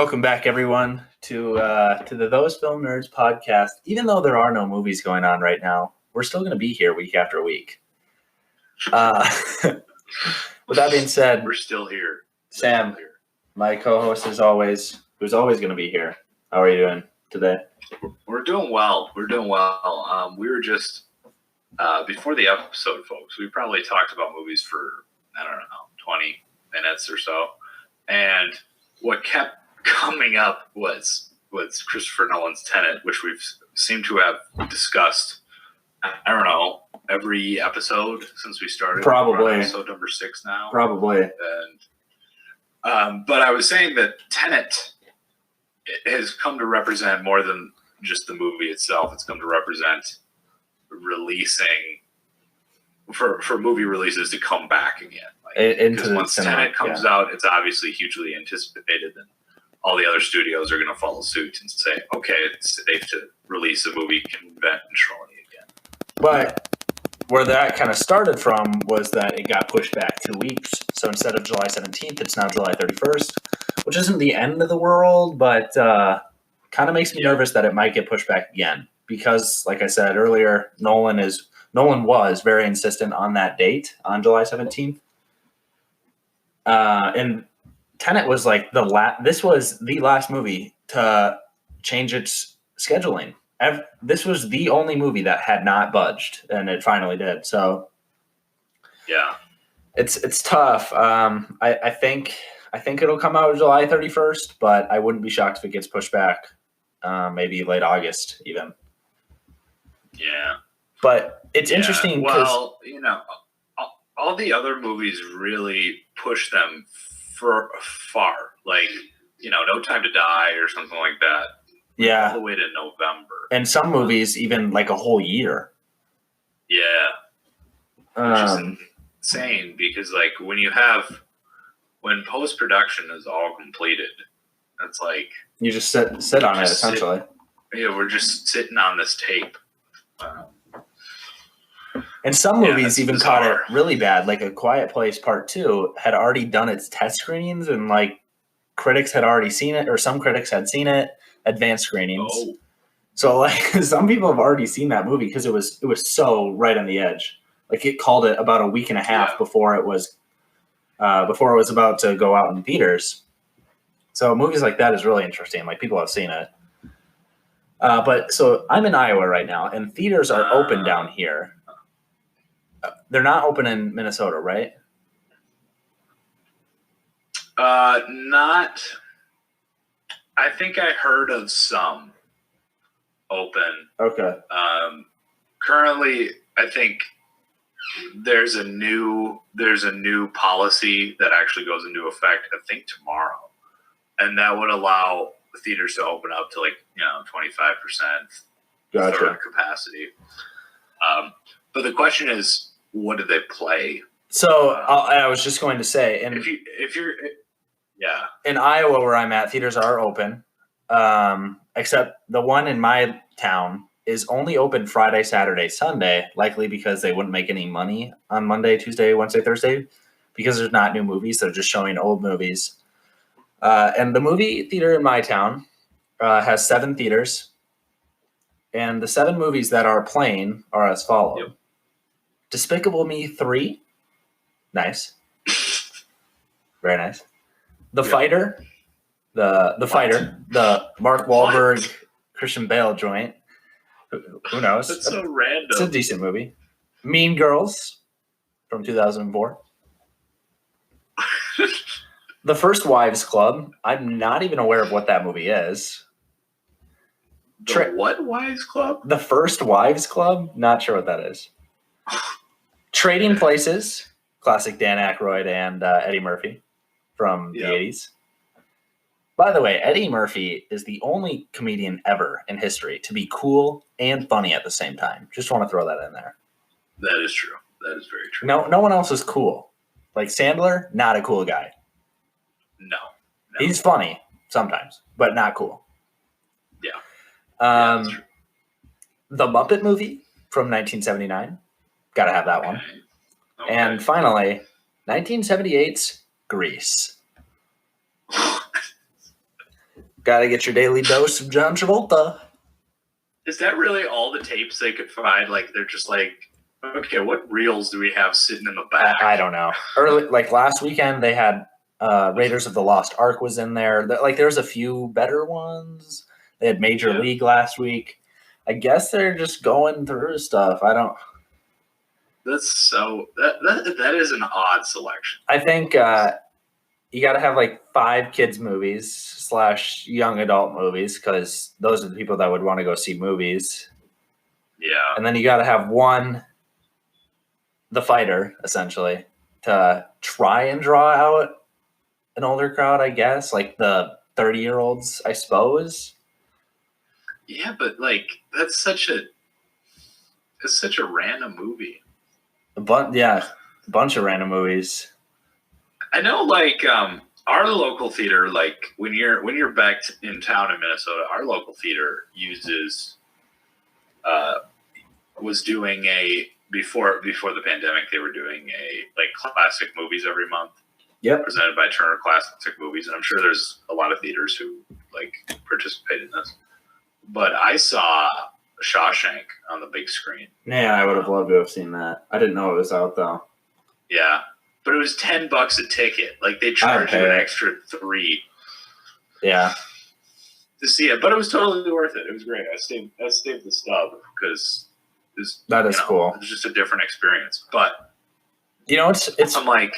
Welcome back, everyone, to the Those Film Nerds podcast. Even though there are no movies going on right now, we're still going to be here week after week. With that being said, we're still here. Sam, my co-host, who's always going to be here. How are you doing today? We're doing well. We were just before the episode, folks. We probably talked about movies for 20 minutes or so, and what kept coming up was Christopher Nolan's Tenet, which we've seemed to have discussed. Every episode since we started. Probably. We're on episode number 6 now. Probably. And but I was saying that Tenet has come to represent more than just the movie itself. It's come to represent releasing for movie releases to come back again. Because once Tenet comes out, it's obviously hugely anticipated, and all the other studios are going to follow suit and say, okay, it's safe to release a movie conventionally again. But where that kind of started from was that it got pushed back 2 weeks. So instead of July 17th, it's now July 31st, which isn't the end of the world, but kind of makes me nervous that it might get pushed back again. Because, like I said earlier, Nolan was very insistent on that date on July 17th. And Tenet was like this was the last movie to change its scheduling. This was the only movie that had not budged, and it finally did. So, yeah, it's tough. I think it'll come out July 31st, but I wouldn't be shocked if it gets pushed back, maybe late August even. Yeah, but it's interesting. Well, all the other movies really push them for far, like No Time to Die or something like that. Yeah, all the way to November. And some movies even like a whole year. Yeah. Which is insane because when post-production is all completed, it's like you just sit on it essentially. We're just sitting on this tape. And some movies even caught it really bad. Like A Quiet Place Part 2 had already done its test screenings, and like critics had already seen it, or some critics had seen it. Advanced screenings. Oh. So like some people have already seen that movie because it was so right on the edge. Like it called it about a week and a half before it was about to go out in theaters. So movies like that is really interesting. Like people have seen it. But so I'm in Iowa right now, and theaters are open down here. They're not open in Minnesota, right? Not. I think I heard of some open. Okay. Currently, I think there's a new policy that actually goes into effect, I think tomorrow, and that would allow the theaters to open up to 25% third capacity. But the question is, what do they play? So I was just going to say, and if you're yeah. In Iowa, where I'm at, theaters are open, except the one in my town is only open Friday, Saturday, Sunday, likely because they wouldn't make any money on Monday, Tuesday, Wednesday, Thursday, because there's not new movies. They're just showing old movies. And the movie theater in my town has 7 theaters, and the 7 movies that are playing are as follows. Yep. Despicable Me 3. Nice. Very nice. The Fighter, the Fighter, the Mark Wahlberg, Christian Bale joint. Who knows? That's so random. It's a decent movie. Mean Girls from 2004. The First Wives Club. I'm not even aware of what that movie is. What Wives Club? The First Wives Club? Not sure what that is. Trading Places. Classic Dan Aykroyd and Eddie Murphy from the 80s. By the way, Eddie Murphy is the only comedian ever in history to be cool and funny at the same time. Just want to throw that in there. That is true. That is very true. No one else is cool. Like Sandler, not a cool guy. No. He's funny sometimes, but not cool. Yeah. That's true. The Muppet Movie from 1979. Got to have that one. Okay. And finally, 1978's Grease. Gotta get your daily dose of John Travolta. Is that really all the tapes they could find? Like, they're just like, okay, what reels do we have sitting in the back? I don't know. Early, like last weekend, they had Raiders of the Lost Ark was in there. Like there was a few better ones. They had Major League last week. I guess they're just going through stuff. I don't. That's so that is an odd selection. I think you got to have like 5 kids movies / young adult movies because those are the people that would want to go see movies. Yeah. And then you got to have one, the fighter, essentially, to try and draw out an older crowd, I guess, like the 30-year-olds, I suppose. Yeah, but like it's such a random movie. A bunch of random movies. I know, like our local theater, like when you're back in town in Minnesota, our local theater was doing a before the pandemic, they were doing a like classic movies every month. Yep. Presented by Turner Classic Movies, and I'm sure there's a lot of theaters who like participate in this. But I saw Shawshank on the big screen. Yeah, I would have loved to have seen that. I didn't know it was out though. Yeah, but it was $10 a ticket. Like they charged you an extra $3. Yeah. To see it, but it was totally worth it. It was great. I stayed the stub because that is cool. It's just a different experience. But it's I'm like,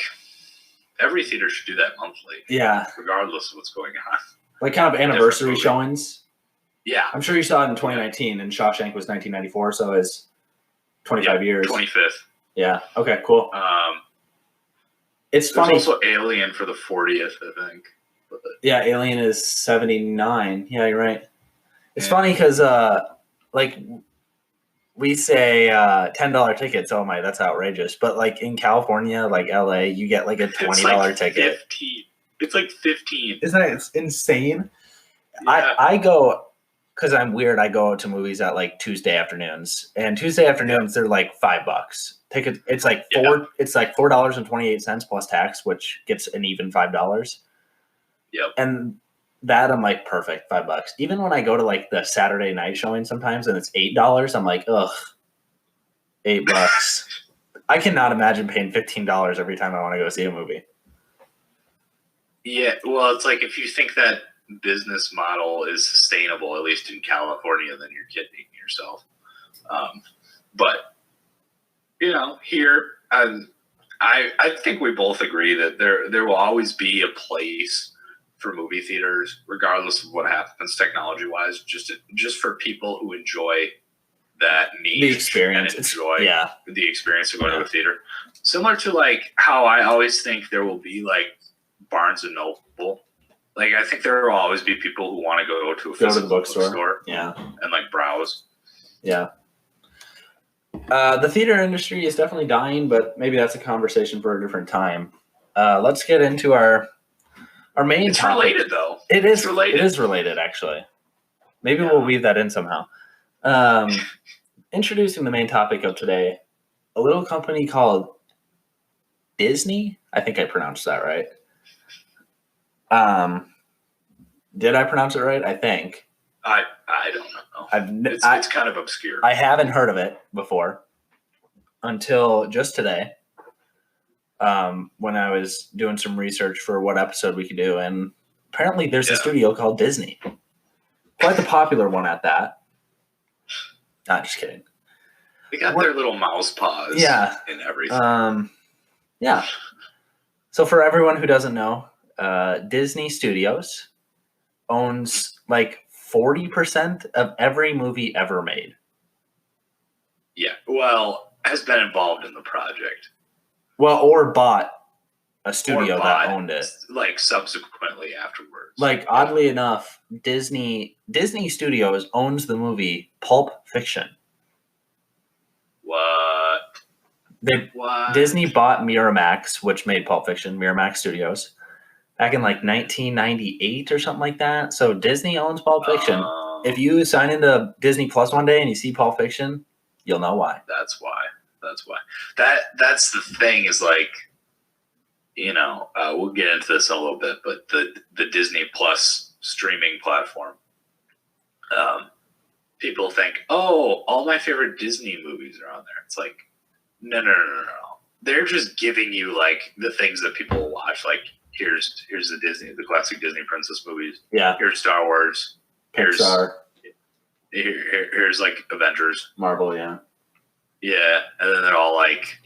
every theater should do that monthly. Yeah. Regardless of what's going on. Like kind of anniversary showings. Yeah. I'm sure you saw it in 2019, and Shawshank was 1994, so it's 25 years. 25th. Yeah. Okay, cool. It's funny. There's also Alien for the 40th, I think. Yeah, Alien is 79. Yeah, you're right. It's funny because, like, we say $10 tickets. Oh my, that's outrageous. But like in California, like LA, you get like a $20 ticket. 15. It's like 15. Isn't that insane? Yeah. I go because I'm weird. I go to movies at like Tuesday afternoons, and Tuesday afternoons they're like $5. Ticket. It's like It's like $4.28 plus tax, which gets an even $5. Yep. And that I'm like, perfect, $5. Even when I go to like the Saturday night showing sometimes and it's $8, I'm like, ugh, $8. I cannot imagine paying $15 every time I want to go see a movie. Yeah, well, it's like if you think that business model is sustainable, at least in California, then you're kidding yourself. But here, I think we both agree that there will always be a place for movie theaters, regardless of what happens technology-wise, just for people who enjoy that niche, the experience, and enjoy the experience of going to a theater. Similar to like how I always think there will be like Barnes and Noble. Like I think there will always be people who want to go to a physical bookstore, and like browse. Yeah. The theater industry is definitely dying, but maybe that's a conversation for a different time. Let's get into our main It's topic. related, though. It is related. It is related, actually. Maybe we'll weave that in somehow. Introducing the main topic of today, a little company called Disney. I think I pronounced that right. Did I pronounce it right? I think. I don't know. It's kind of obscure. I haven't heard of it before until just today. When I was doing some research for what episode we could do, and apparently there's a studio called Disney. Quite the popular one at that. Not just kidding. They got their little mouse paws and everything. Yeah. So for everyone who doesn't know, Disney Studios owns like 40% of every movie ever made. Yeah. Well, has been involved in the project. Well, or bought a studio that owned it. Like subsequently afterwards. Like oddly enough, Disney Studios owns the movie Pulp Fiction. What? Disney bought Miramax, which made Pulp Fiction, Miramax Studios, back in like 1998 or something like that. So Disney owns Pulp Fiction. If you sign into Disney Plus one day and you see Pulp Fiction, you'll know why. That's why. That's the thing is like, we'll get into this in a little bit, but the Disney Plus streaming platform. People think, oh, all my favorite Disney movies are on there. It's like, no. They're just giving you like the things that people will watch. Like here's the classic Disney princess movies. Yeah. Here's Star Wars. Pixar. Here's like Avengers. Marvel, yeah. Yeah, and then they're all like,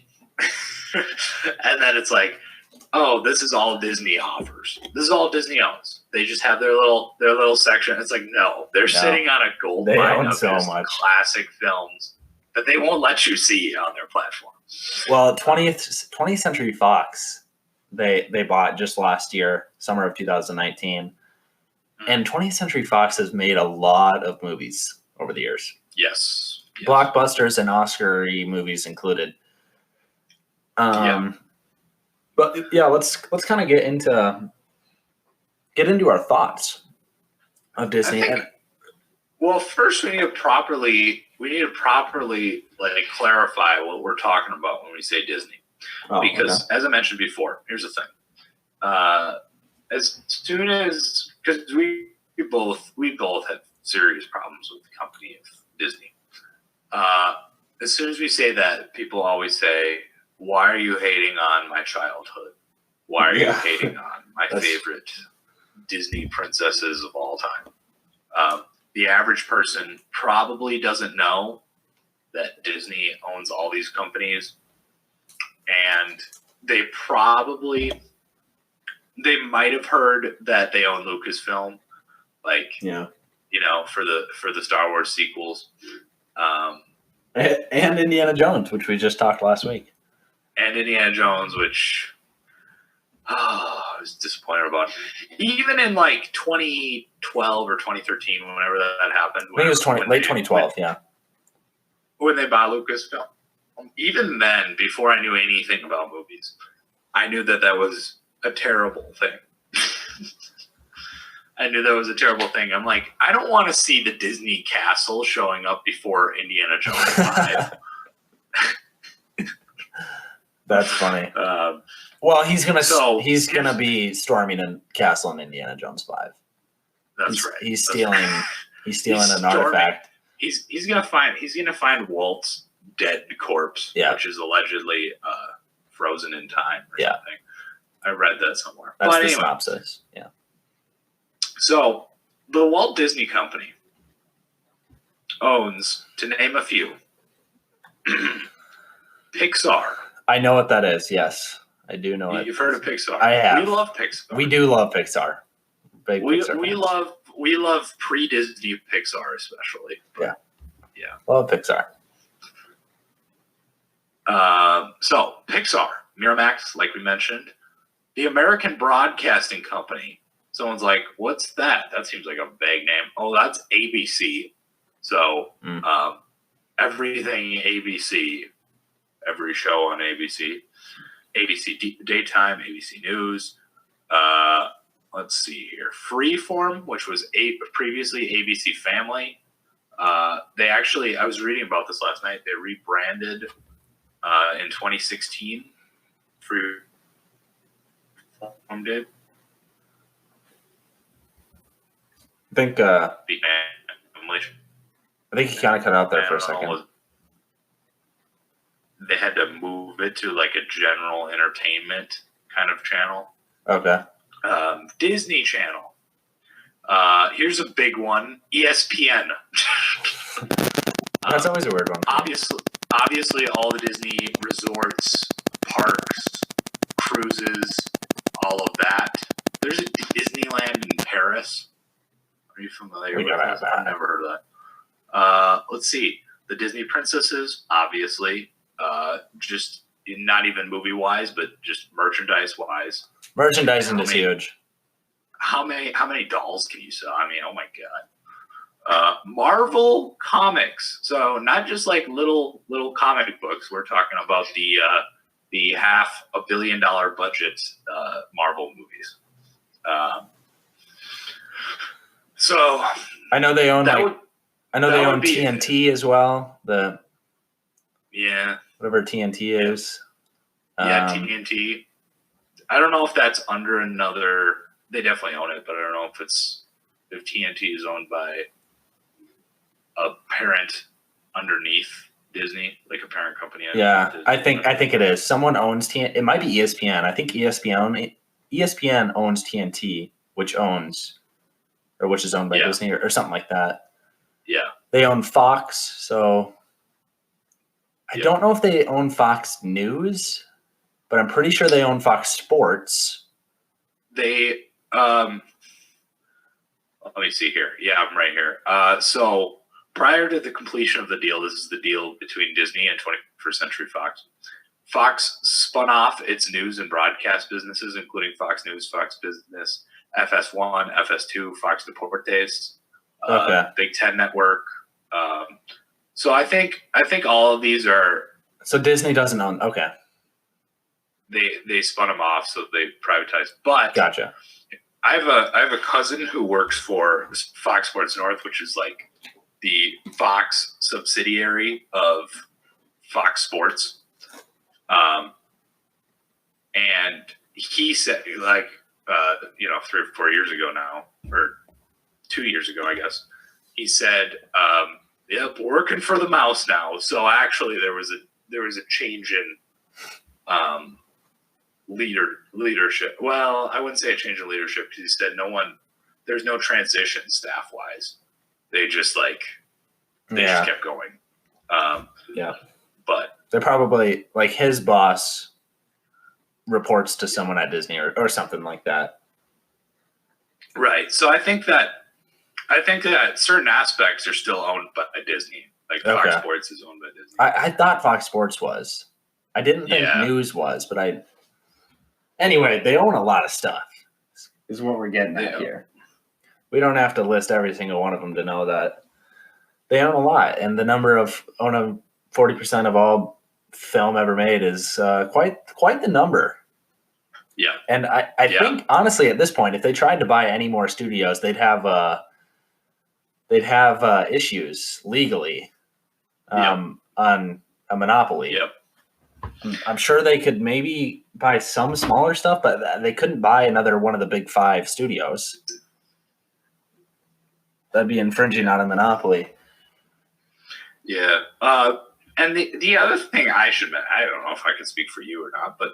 and then it's like, oh, this is all Disney offers. This is all Disney owns. They just have their little section. It's like, no, they're sitting on a gold mine of so much classic films that they won't let you see on their platform. Well, 20th Century Fox, they bought just last year, summer of 2019, and 20th Century Fox has made a lot of movies over the years. Yes. Blockbusters and Oscar-y movies included. But yeah, let's kind of get into our thoughts of Disney. Well, first we need to properly like clarify what we're talking about when we say Disney, because as I mentioned before, here's the thing: as soon as because we both have serious problems with the company of Disney. As soon as we say that, people always say, "Why are you hating on my childhood? Why are you hating on my favorite Disney princesses of all time?" The average person probably doesn't know that Disney owns all these companies, and they might have heard that they own Lucasfilm, for the Star Wars sequels, and Indiana Jones, which we just talked last week, and Indiana Jones, which I was disappointed about. Even in like 2012 or 2013, whenever that happened. I think it was late 2012, when they bought Lucasfilm. Even then, before I knew anything about movies, I knew that was a terrible thing. I knew that was a terrible thing. I'm like, I don't want to see the Disney castle showing up before Indiana Jones 5. That's funny. Well, he's gonna be storming a castle in Indiana Jones 5. That's right. He's stealing an artifact. He's gonna find Walt's dead corpse, which is allegedly frozen in time or something. I read that somewhere. That's the synopsis. Yeah. So the Walt Disney Company owns, to name a few, Pixar. I know what that is. Yes, I do know it. You've heard of Pixar. I have. We love Pixar. We do love Pixar. We love pre-Disney Pixar, especially. Yeah. Love Pixar. So Pixar, Miramax, like we mentioned, the American Broadcasting Company. Someone's like, "What's that?" That seems like a vague name. Oh, that's ABC. So everything ABC. Every show on ABC, ABC Daytime, ABC News. Let's see here. Freeform, which was previously ABC Family. They actually, I was reading about this last night. They rebranded in 2016. Freeform did. I think you kind of cut out there for a second. They had to move it to like a general entertainment kind of channel. Okay. Disney Channel. Here's a big one. ESPN. That's always a weird one. Obviously, all the Disney resorts, parks, cruises, all of that. There's a Disneyland in Paris. Are you familiar with that? I've never heard of that. Let's see. The Disney princesses, obviously. Just not even movie wise, but just merchandise wise. Merchandising is huge. How many dolls can you sell? I mean, oh my god. Marvel Comics. So not just like little comic books. We're talking about the $500 million budget Marvel movies. So I know they own they own TNT as well. Whatever TNT is. TNT. I don't know if that's under another. They definitely own it, but I don't know if it's if TNT is owned by a parent underneath Disney, like a parent company. Yeah, I think it is. Someone owns TNT. It might be ESPN. I think ESPN owns TNT, which is owned by Disney or something like that. Yeah. They own Fox, so I don't know if they own Fox News, but I'm pretty sure they own Fox Sports. They let me see here. Yeah, I'm right here. So prior to the completion of the deal, this is the deal between Disney and 21st Century Fox. Fox spun off its news and broadcast businesses, including Fox News, Fox Business, FS1, FS2, Fox Deportes, Big Ten Network. So I think all of these are. So Disney doesn't own. Okay. They spun them off, so they privatized. But gotcha. I have a cousin who works for Fox Sports North, which is like the Fox subsidiary of Fox Sports. And he said, like, 3 or 4 years ago now, or 2 years ago, I guess, he said, "Yep, working for the mouse now." So actually, there was a change in leadership. Well, I wouldn't say a change in leadership because he said there's no transition staff wise. They just just kept going. But they're probably like his boss reports to someone at Disney or something like that. Right. So I think that certain aspects are still owned by Disney. Like Fox Sports is owned by Disney. I thought Fox Sports was. I didn't think news was, but anyway, they own a lot of stuff. Is what we're getting at here. We don't have to list every single one of them to know that they own a lot, and the number of 40% of all film ever made is quite the number. Yeah, and I think honestly at this point, if they tried to buy any more studios, they'd have issues legally on a monopoly. Yep. I'm sure they could maybe buy some smaller stuff, but they couldn't buy another one of the big 5 studios. That'd be infringing on a monopoly. Yeah. And the other thing I should mention, I don't know if I can speak for you or not, but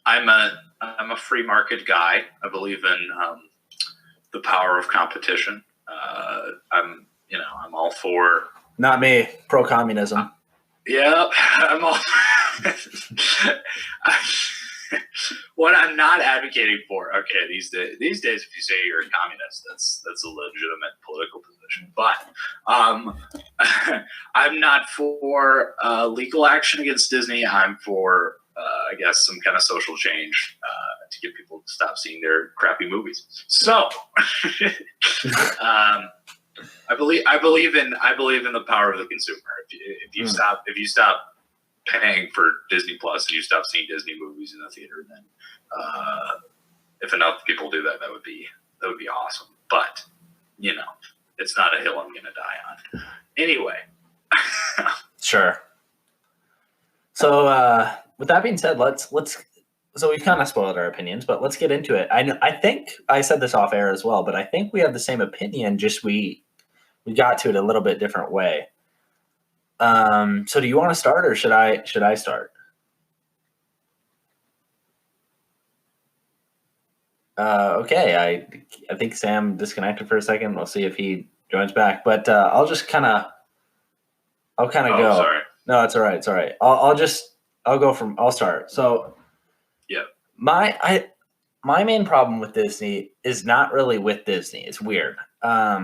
I'm a free market guy. I believe in the power of competition. I'm all for. Not me. Pro communism. Yeah, I'm all. What I'm not advocating for, okay, these days, if you say you're a communist, that's a legitimate political position. But I'm not for legal action against Disney. I'm for, I guess, some kind of social change to get people to stop seeing their crappy movies. So, I believe in the power of the consumer. If you stop paying for Disney Plus and you stop seeing Disney movies in the theater, then if enough people do that, that would be awesome. But it's not a hill I'm going to die on. Anyway. Sure. So with that being said, let's. So we've kind of spoiled our opinions, but let's get into it. I think I said this off air as well, but I think we have the same opinion. Just we got to it a little bit different way. So do you want to start or should I start? Okay. I think Sam disconnected for a second. We'll see if he joins back, but I'll kind of go. Sorry. No, it's all right. It's all right. I'll start. So yeah, my main problem with Disney is not really with Disney. It's weird. Okay.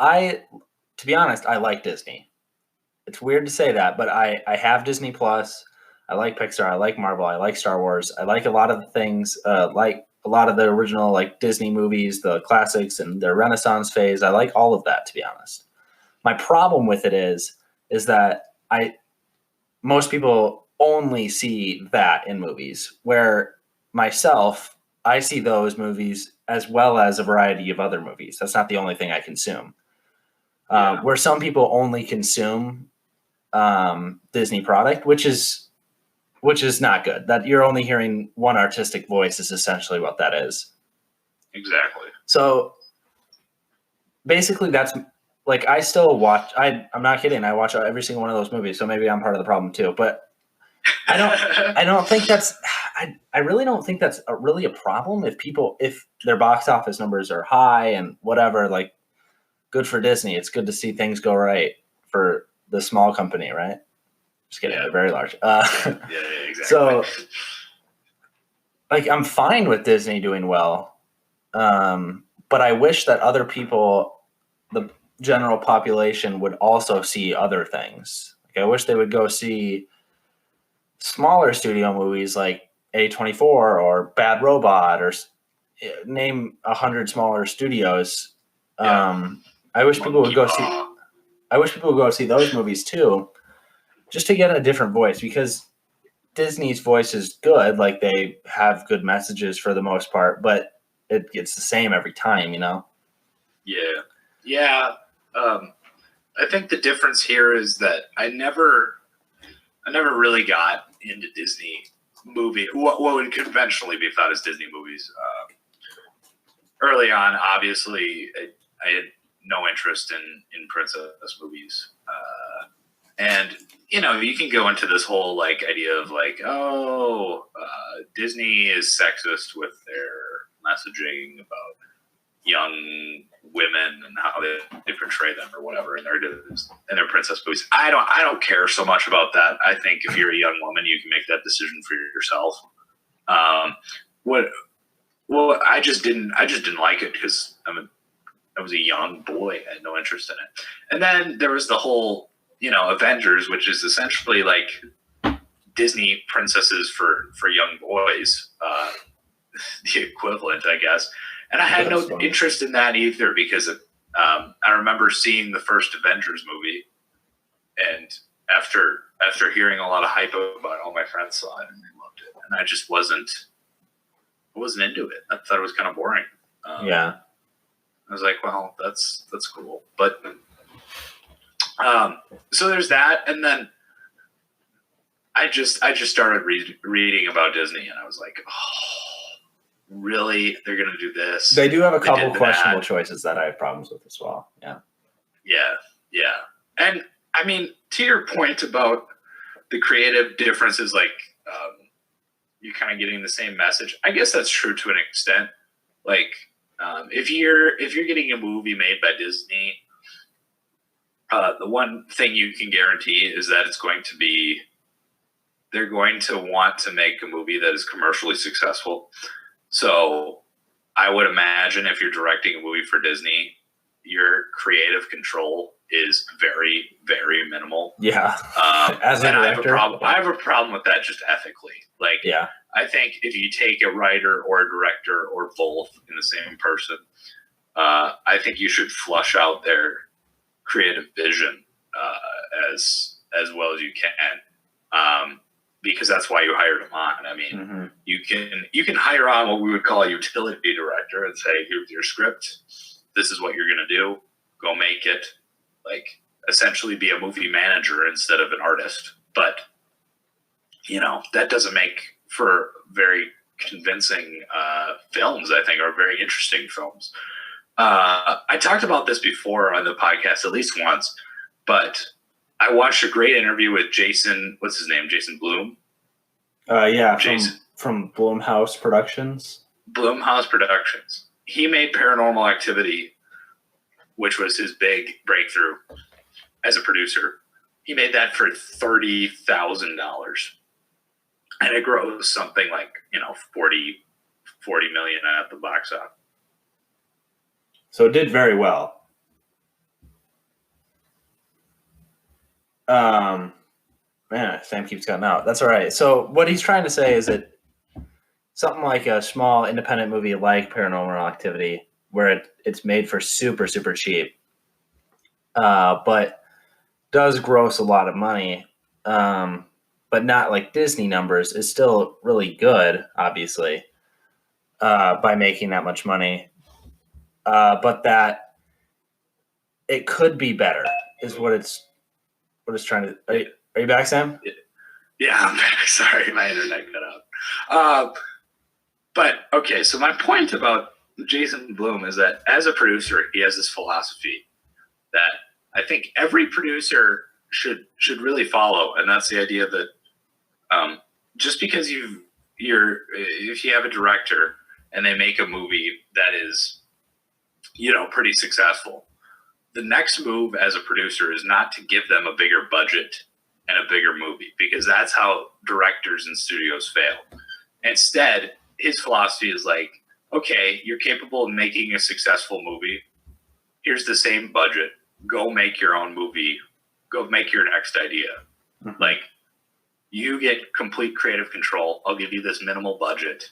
To be honest, I like Disney. It's weird to say that, but I have Disney Plus. I like Pixar. I like Marvel. I like Star Wars. I like a lot of the things, like a lot of the original Disney movies, the classics and their Renaissance phase. I like all of that, to be honest. My problem with it is that most people only see that in movies, where myself, I see those movies as well as a variety of other movies. That's not the only thing I consume. Where some people only consume Disney product, which is which is not good. That you're only hearing one artistic voice is essentially what that is. Exactly. So basically that's like, I still watch, I'm not kidding. I watch every single one of those movies. So maybe I'm part of the problem too, but I don't think that's, I really don't think that's really a problem if their box office numbers are high and whatever, like, good for Disney. It's good to see things go right for the small company, right? Just kidding. They're very large. Yeah, exactly. So, like, I'm fine with Disney doing well. But I wish that other people, the general population, would also see other things. Like, I wish they would go see smaller studio movies like A24 or Bad Robot, or name 100 smaller studios. I wish people would go see. I wish people would go see those movies too, just to get a different voice, because Disney's voice is good. Like, they have good messages for the most part, but it's the same every time, you know? Yeah. I think the difference here is that I never really got into Disney what would conventionally be thought as Disney movies. Early on, obviously, I had no interest in princess movies. And, you know, you can go into this whole, like, idea of, like, Disney is sexist with their messaging about young women and how they portray them or whatever in their princess movies. I don't care so much about that. I think if you're a young woman, you can make that decision for yourself. I just didn't like it because I was a young boy. I had no interest in it. And then there was the whole, you know, Avengers, which is essentially like Disney princesses for young boys, the equivalent, I guess. And I had no interest in that either, because I remember seeing the first Avengers movie, and after hearing a lot of hype about it, all my friends saw it and they loved it, and I just wasn't into it. I thought it was kind of boring. Yeah. I was like, well, that's cool, but so there's that, and then I just started reading about Disney, and I was like, oh, really? They're going to do this? They do have a couple questionable choices that I have problems with as well. Yeah. And I mean, to your point about the creative differences, like you're kind of getting the same message. I guess that's true to an extent. Like if you're getting a movie made by Disney, the one thing you can guarantee is that they're going to want to make a movie that is commercially successful. So I would imagine if you're directing a movie for Disney, your creative control is very, very minimal. Yeah. As a director, I have a problem with that just ethically. Like, yeah. I think if you take a writer or a director or both in the same person, I think you should flush out their creative vision as well as you can. Because that's why you hired him on. I mean, you can hire on what we would call a utility director and say, here's your script. This is what you're going to do. Go make it. Like, essentially be a movie manager instead of an artist. But, you know, that doesn't make for very convincing films, I think, or very interesting films. I talked about this before on the podcast at least once, but I watched a great interview with Jason. What's his name? Jason Blum. Yeah, from Blumhouse Productions. Blumhouse Productions. He made Paranormal Activity, which was his big breakthrough as a producer. He made that for $30,000, and it grossed something like 40 million at the box office. So it did very well. Man, Sam keeps cutting out. That's all right. So what he's trying to say is that something like a small independent movie like Paranormal Activity, where it's made for super, super cheap, but does gross a lot of money, but not like Disney numbers, is still really good, obviously, by making that much money. But that it could be better is what it's trying to. Are you back, Sam? Yeah, I'm back. Sorry, my internet cut out. But okay, so my point about Jason Blum is that as a producer, he has this philosophy that I think every producer should really follow, and that's the idea that just because if you have a director and they make a movie that is pretty successful, the next move as a producer is not to give them a bigger budget and a bigger movie, because that's how directors and studios fail. Instead, his philosophy is like, okay, you're capable of making a successful movie. Here's the same budget. Go make your own movie. Go make your next idea. Mm-hmm. Like, you get complete creative control. I'll give you this minimal budget.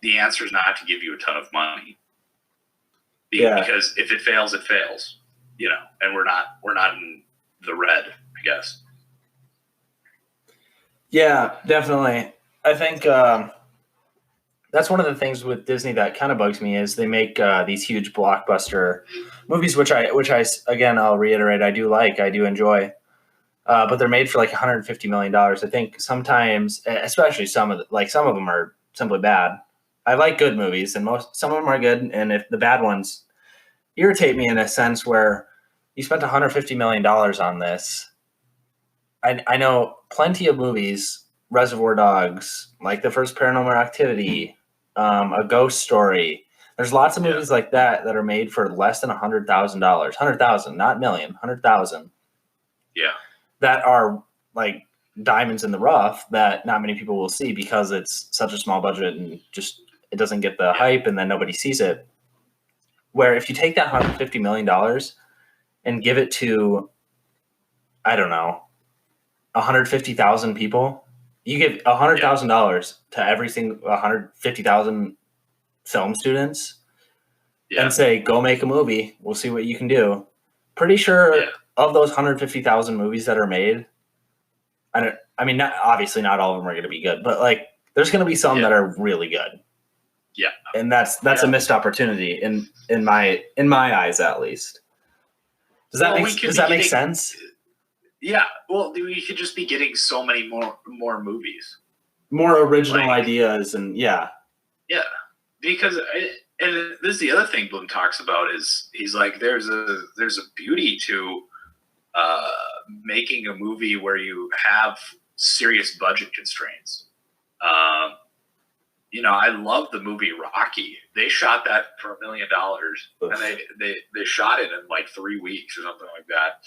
The answer is not to give you a ton of money. Because if it fails, it fails. And we're not in the red, I guess. Yeah, definitely. I think that's one of the things with Disney that kind of bugs me is they make these huge blockbuster movies, which I again, I'll reiterate, I do enjoy, but they're made for like $150 million. I think sometimes, especially some of them are simply bad. I like good movies, and some of them are good, and if the bad ones irritate me in a sense where you spent $150 million on this. I know plenty of movies, Reservoir Dogs, like the first Paranormal Activity, A Ghost Story. There's lots of movies like that are made for less than $100,000. 100,000, not million, 100,000. Yeah. That are like diamonds in the rough that not many people will see because it's such a small budget and just it doesn't get the hype, and then nobody sees it. Where if you take that $150 million and give it to, I don't know, 150,000 people, you give $100,000 to every single 150,000 film students and say, go make a movie. We'll see what you can do. Pretty sure of those 150,000 movies that are made, obviously not all of them are going to be good, but like there's going to be some that are really good. Yeah. And that's a missed opportunity in my eyes, at least. Does that make sense? Yeah. Well, we could just be getting so many more movies, more original ideas, and yeah. Because and this is the other thing Bloom talks about is he's like there's a beauty to making a movie where you have serious budget constraints. I love the movie Rocky. They shot that for $1 million, and they shot it in like 3 weeks or something like that.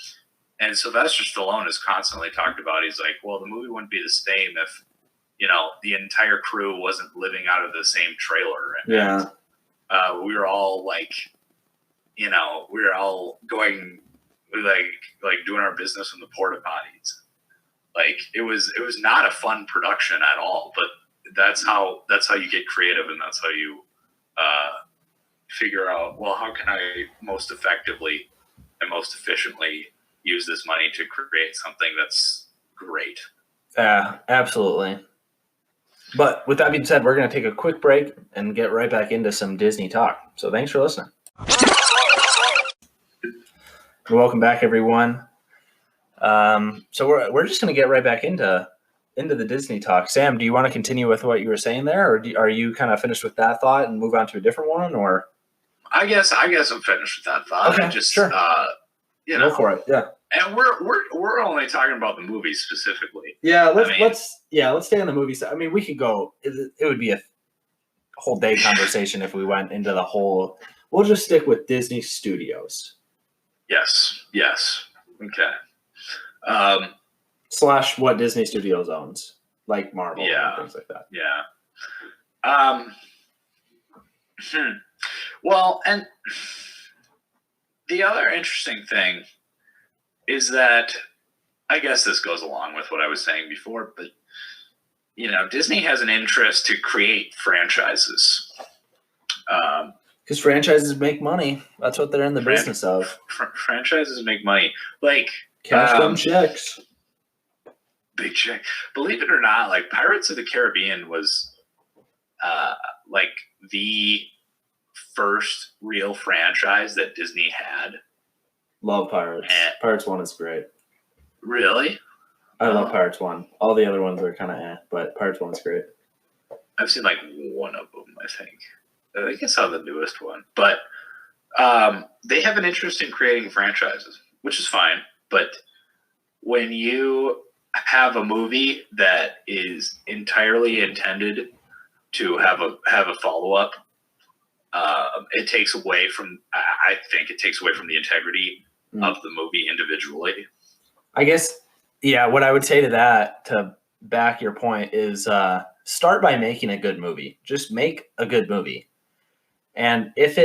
And Sylvester Stallone is constantly talked about. He's like, well, the movie wouldn't be the same if, the entire crew wasn't living out of the same trailer. And we were all like, we were all going like doing our business in the porta potties. Like it was not a fun production at all, but that's how you get creative, and that's how you figure out, well, how can I most effectively and most efficiently use this money to create something that's great. Yeah, absolutely. But with that being said, we're going to take a quick break and get right back into some Disney talk. So thanks for listening. Welcome back, everyone. So we're just going to get right back into the Disney talk. Sam, do you want to continue with what you were saying there, or are you kind of finished with that thought and move on to a different one? Or I guess I'm finished with that thought. Okay, sure. Go for it. Yeah. And we're only talking about the movie specifically. Yeah, let's stay on the movie side. I mean, we could go. It would be a whole day conversation if we went into the whole. We'll just stick with Disney Studios. Yes. Okay. / what Disney Studios owns, like Marvel and things like that. Yeah. Well, and the other interesting thing is that I guess this goes along with what I was saying before, but Disney has an interest to create franchises. Because franchises make money. That's what they're in the business of. Franchises make money. Like cash them checks. Big check. Believe it or not, like Pirates of the Caribbean was like the first real franchise that Disney had. Love Pirates. Pirates 1 is great. Really? I love Pirates 1. All the other ones are kind of but Pirates 1's great. I've seen like one of them, I think. I think I saw the newest one. But they have an interest in creating franchises, which is fine. But when you have a movie that is entirely intended to have a follow-up, it takes away from, I think it takes away from the integrity of the movie individually. I guess, yeah, what I would say to that, to back your point, is start by making a good movie. Just make a good movie. And if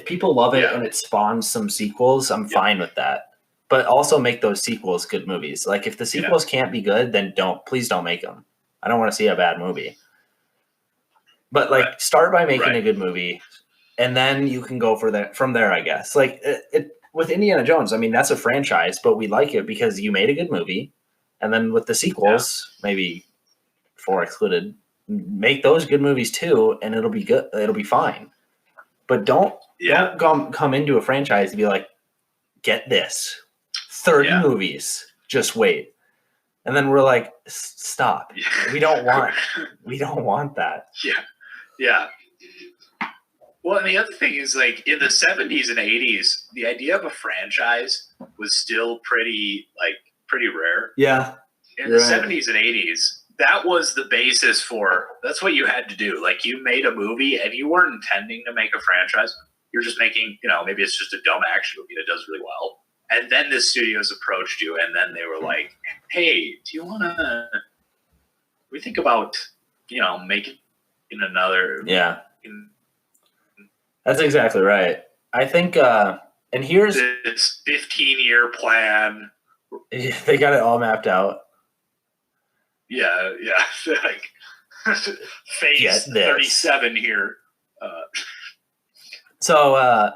people love it and it spawns some sequels, I'm fine with that. But also make those sequels good movies. Like if the sequels can't be good, then please don't make them. I don't want to see a bad movie. But start by making a good movie, and then you can go from there, I guess. Like with Indiana Jones, I mean, that's a franchise, but we like it because you made a good movie. And then with the sequels, maybe 4 excluded, make those good movies too, and it'll be good. It'll be fine. But don't come into a franchise and be like, get this, 30 movies, just wait. And then we're like, stop. We don't want that. Yeah. Well, and the other thing is, like, in the 70s and 80s, the idea of a franchise was still pretty rare. Yeah. In the 70s and 80s, that was the basis for, that's what you had to do. Like, you made a movie and you weren't intending to make a franchise. You're just making, maybe it's just a dumb action movie that does really well. And then the studios approached you and then they were like, hey, do you want to, we think about, making another. Yeah. That's exactly right. I think, and here's this 15-year plan. They got it all mapped out. Yeah. Like phase 37 here. So,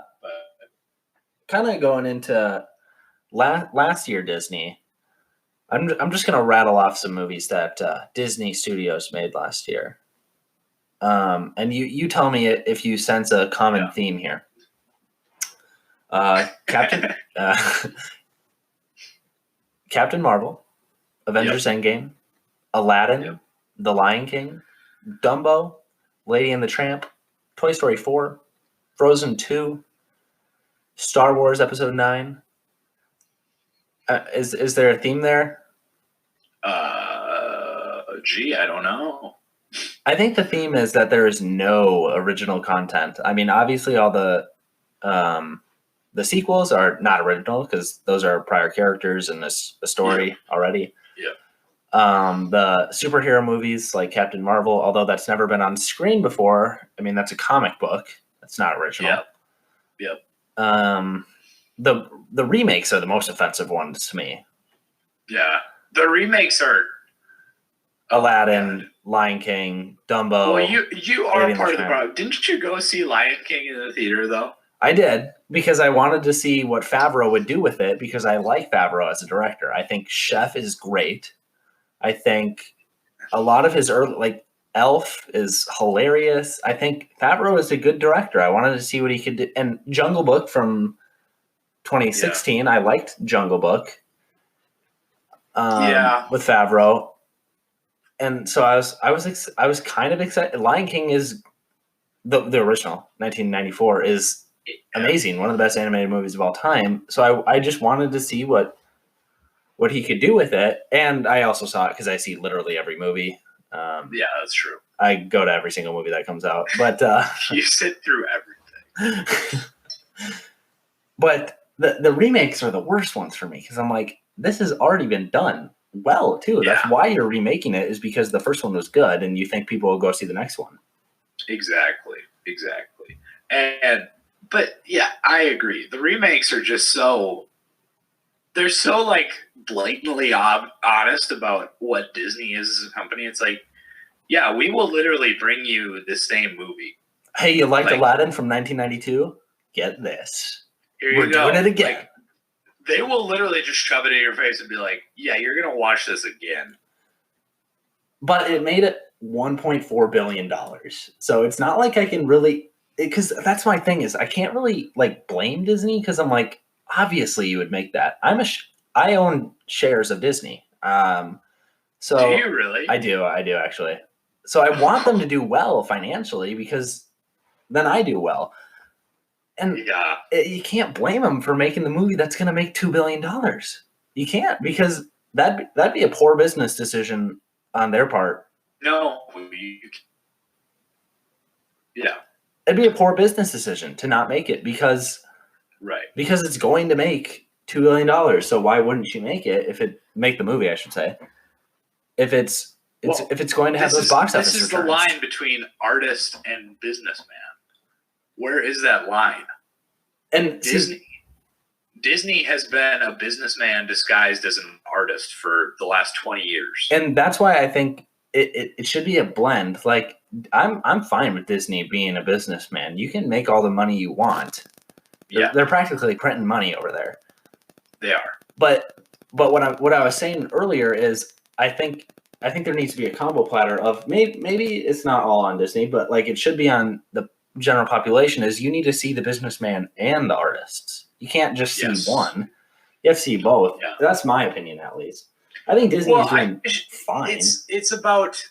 kind of going into last year, Disney. I'm just gonna rattle off some movies that Disney Studios made last year. And you tell me if you sense a common theme here. Captain Marvel, Avengers Endgame, Aladdin, The Lion King, Dumbo, Lady and the Tramp, Toy Story 4, Frozen 2, Star Wars Episode 9. Is there a theme there? I don't know. I think the theme is that there is no original content. I mean, obviously, all the sequels are not original because those are prior characters and a story already. Yeah. The superhero movies like Captain Marvel, although that's never been on screen before, I mean, that's a comic book. That's not original. Yep. The remakes are the most offensive ones to me. Yeah. The remakes are Aladdin, Lion King, Dumbo. Well, you are part of the problem. Didn't you go see Lion King in the theater, though? I did, because I wanted to see what Favreau would do with it, because I like Favreau as a director. I think Chef is great. I think a lot of his early, Elf is hilarious. I think Favreau is a good director. I wanted to see what he could do. And Jungle Book from 2016, I liked Jungle Book with Favreau. And so I was kind of excited. Lion King is the original 1994 is amazing, one of the best animated movies of all time. So I just wanted to see what he could do with it, and I also saw it because I see literally every movie. That's true. I go to every single movie that comes out, but you sit through everything. But the remakes are the worst ones for me because I'm like, this has already been done well too. Yeah. That's why you're remaking it, is because the first one was good and you think people will go see the next one. Exactly. But yeah, I agree. The remakes are just they're so blatantly honest about what Disney is as a company. It's like, yeah, we will literally bring you the same movie. Hey, you liked Aladdin from 1992? Get this. We're doing it again. They will literally just shove it in your face and be like, yeah, you're going to watch this again. But it made it $1.4 billion. So it's not like I can really, because that's my thing, is I can't really blame Disney, because I'm like, obviously you would make that. I own shares of Disney. So Do you really? I do actually. So I want them to do well financially because then I do well. And Yeah. you can't blame them for making the movie that's going to make $2 billion. You can't, because that'd be a poor business decision on their part. No. Yeah. It'd be a poor business decision to not make it because it's going to make $2 billion. So why wouldn't you make it make the movie, I should say, if it's going to have those box office returns. This is the line between artist and businessman. Where is that line? And Disney has been a businessman disguised as an artist for the last 20 years. And that's why I think it should be a blend. Like, I'm fine with Disney being a businessman. You can make all the money you want. They're practically printing money over there. They are. But what I was saying earlier is I think there needs to be a combo platter of maybe it's not all on Disney, but like it should be on the general population. Is you need to see the businessman and the artists. You can't just see one. You have to see both. Yeah. That's my opinion, at least. I think Disney is doing fine. It's about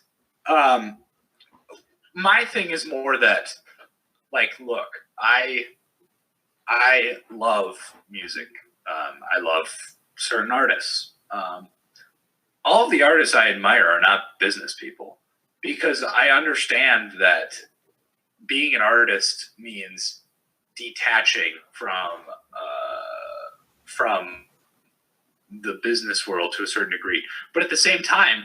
my thing is more that, like, look, I love music. I love certain artists. All of the artists I admire are not business people, because I understand that being an artist means detaching from the business world to a certain degree. But at the same time,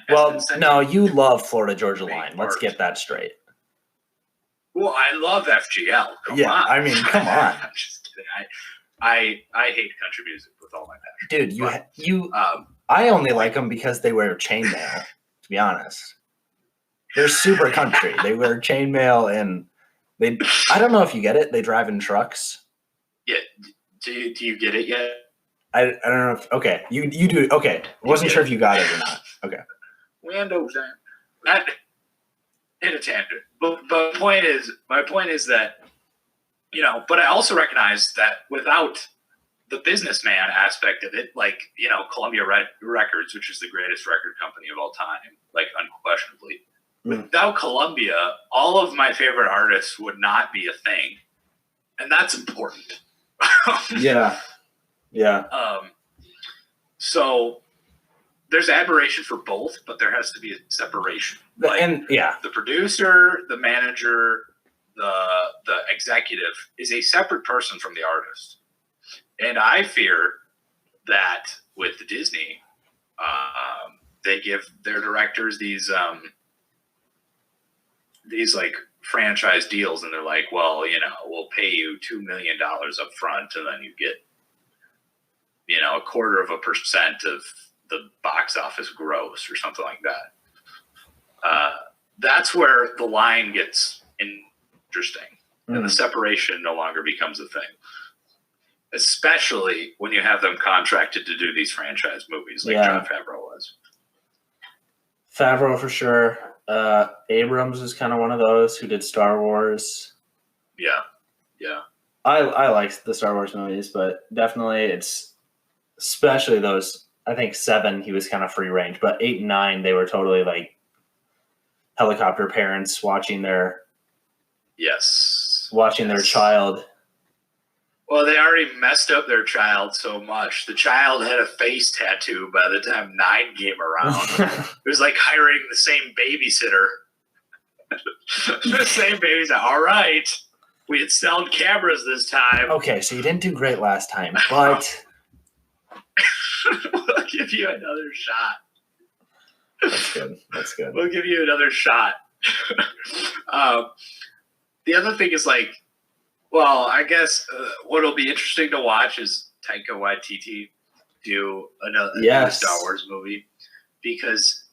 no, you love Florida Georgia Line. Let's get that straight. Well, I love FGL. Come on. I mean, come on. I'm just kidding. I hate country music with all my passion. Dude, I only like them because they wear chainmail, to be honest. They're super country. They wear chainmail and I don't know if you get it. They drive in trucks. Yeah. Do you get it yet? I don't know if, okay. You do. Okay. I wasn't sure if you got it or not. Okay. We understand. Not in a tangent. But my point is that, but I also recognize that without the businessman aspect of it, like, Columbia Records, which is the greatest record company of all time, like, unquestionably. Without Columbia, all of my favorite artists would not be a thing. And that's important. Yeah. So there's admiration for both, but there has to be a separation. The producer, the manager, the executive is a separate person from the artist. And I fear that with Disney, they give their directors these like franchise deals, and they're like, well, we'll pay you $2 million up front, and then you get, 0.25% of the box office gross or something like that. That's where the line gets interesting, and the separation no longer becomes a thing. Especially when you have them contracted to do these franchise movies like Jon Favreau was. Favreau for sure. Abrams is kind of one of those who did Star Wars. Yeah. I like the Star Wars movies, but definitely it's especially those. I think 7 he was kind of free range, but 8 and 9 they were totally like helicopter parents watching their child. Well, they already messed up their child so much. The child had a face tattoo by the time 9 came around. It was like hiring the same babysitter. The same babysitter. All right. We installed cameras this time. Okay, so you didn't do great last time, but we'll give you another shot. That's good. We'll give you another shot. The other thing is like, well, I guess what'll be interesting to watch is Taika Waititi do another Star Wars movie, because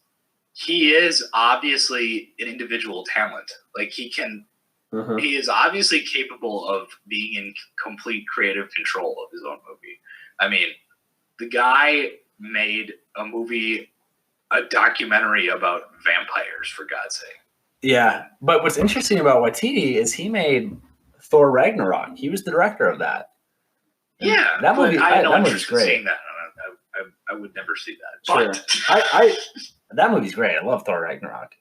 he is obviously an individual talent. Like he is obviously capable of being in complete creative control of his own movie. I mean, the guy made a documentary about vampires, for God's sake. Yeah, but what's interesting about Waititi is he made Thor Ragnarok. He was the director of that. Yeah, that movie. I had no that interest movie's great. in seeing that. I would never see that. Sure. But I that movie's great. I love Thor Ragnarok.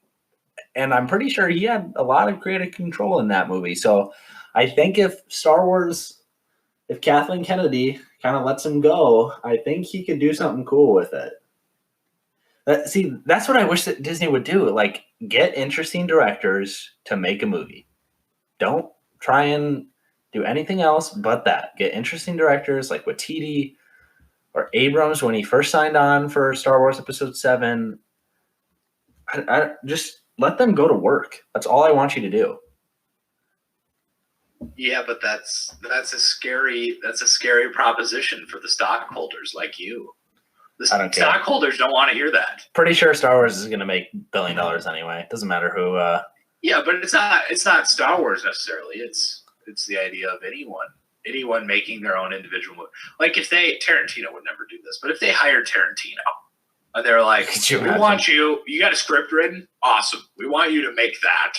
And I'm pretty sure he had a lot of creative control in that movie. So I think if Kathleen Kennedy kind of lets him go, I think he could do something cool with it. That's what I wish that Disney would do. Like, get interesting directors to make a movie. Don't try and do anything else but that. Get interesting directors like Waititi or Abrams when he first signed on for Star Wars Episode 7. I just let them go to work. That's all I want you to do. yeah, but that's a scary proposition for the stockholders like you. I don't care. Stockholders don't want to hear that. Pretty sure Star Wars is going to make $1 billion anyway. It doesn't matter who. Yeah, but it's not Star Wars necessarily. It's the idea of anyone making their own individual movie. Like Tarantino would never do this, but if they hired Tarantino and they're like, we want you got a script written? Awesome. We want you to make that.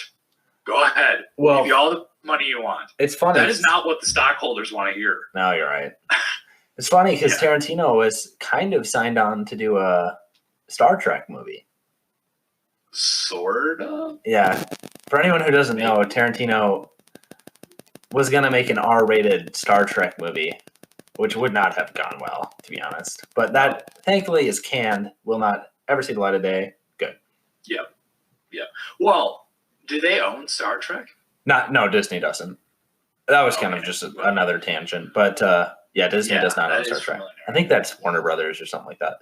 Go ahead. We'll give you all the money you want. It's funny. That is not what the stockholders want to hear. No, you're right. It's funny because Tarantino was kind of signed on to do a Star Trek movie. Sort of? Yeah. For anyone who doesn't know, Tarantino was going to make an R-rated Star Trek movie, which would not have gone well, to be honest. But that, thankfully, is canned. Will not ever see the light of day. Good. Yep. Yeah. Well, do they own Star Trek? No, Disney doesn't. That was kind of just another tangent. But, Disney does not own Star Trek. I think that's Warner Brothers or something like that.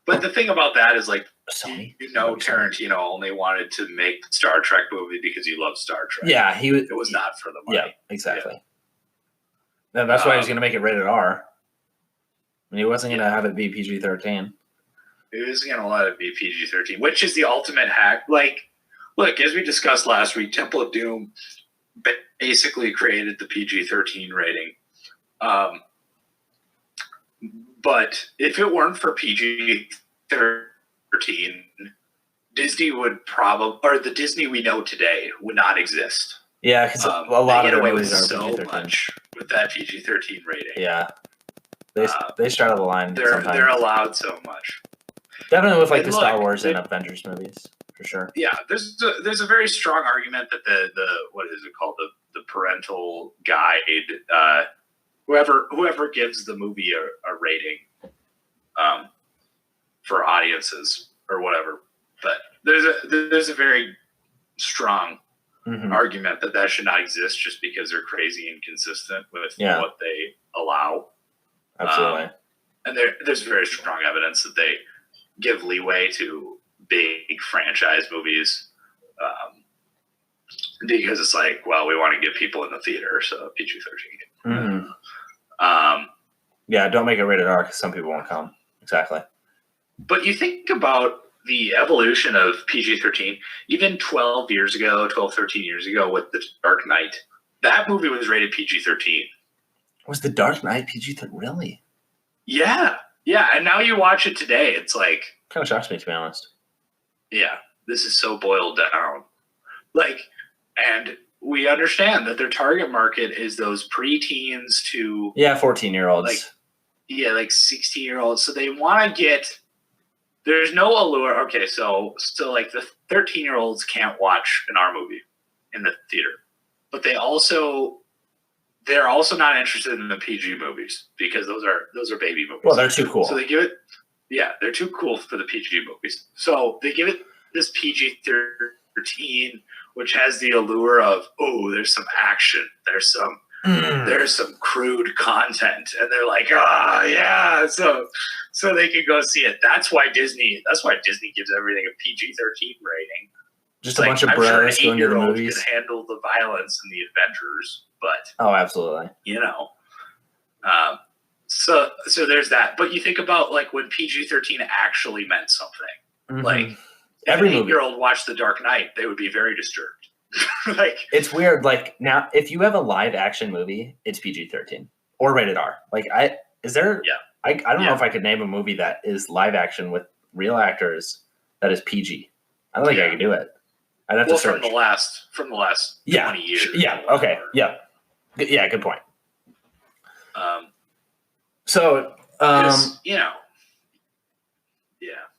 But the thing about that is, like, Sony? Tarantino only wanted to make Star Trek movie because he loved Star Trek. Yeah, it was not for the money. Yeah, exactly. Yeah. That's why he was going to make it rated R. And he wasn't going to have it be PG-13. He was going to let it be PG-13, which is the ultimate hack. Like, look, as we discussed last week, Temple of Doom basically created the PG-13 rating. But if it weren't for PG-13, Disney would or the Disney we know today would not exist. Yeah, because a lot of away movies with are so PG-13. much with that PG-13 rating. Yeah, they straddle the line. They're allowed so much. Definitely with the Star Wars and Avengers movies, for sure. Yeah, there's a very strong argument that the what is it called, the parental guide. Whoever gives the movie a rating for audiences or whatever, but there's a very strong argument that should not exist just because they're crazy and consistent with what they allow. Absolutely. And there's very strong evidence that they give leeway to big franchise movies because it's like, well, we want to get people in the theater, so PG-13. Don't make it rated R because some people won't come. Exactly. But you think about the evolution of PG-13, even 13 years ago with The Dark Knight, that movie was rated PG-13. Was The Dark Knight PG-13? Really? Yeah. Yeah, and now you watch it today, it's like... Kind of shocks me, to be honest. Yeah, this is so boiled down. And we understand that their target market is those preteens to... Yeah, 14-year-olds. 16-year-olds. So they want to get... There's no allure. Okay, so the 13-year-olds can't watch an R movie in the theater. But they're also not interested in the PG movies because those are baby movies. Well, they're too cool. So they give it... Yeah, they're too cool for the PG movies. So they give it this PG-13, which has the allure of, there's some action, there's some crude content, and they're like, so they can go see it. That's why Disney gives everything a PG-13 rating. Just a bunch of bros going to the movies. Can handle the violence in the Avengers, but absolutely. So there's that. But you think about when PG-13 actually meant something. If every an 8-year-old watched The Dark Knight, they would be very disturbed. It's weird. Now, if you have a live action movie, it's PG-13 or rated R. I don't know if I could name a movie that is live action with real actors that is PG. I don't think I could do it. I'd have to search. From the last 20 years. Yeah. Okay. Yeah. Yeah. Good point. So Yeah.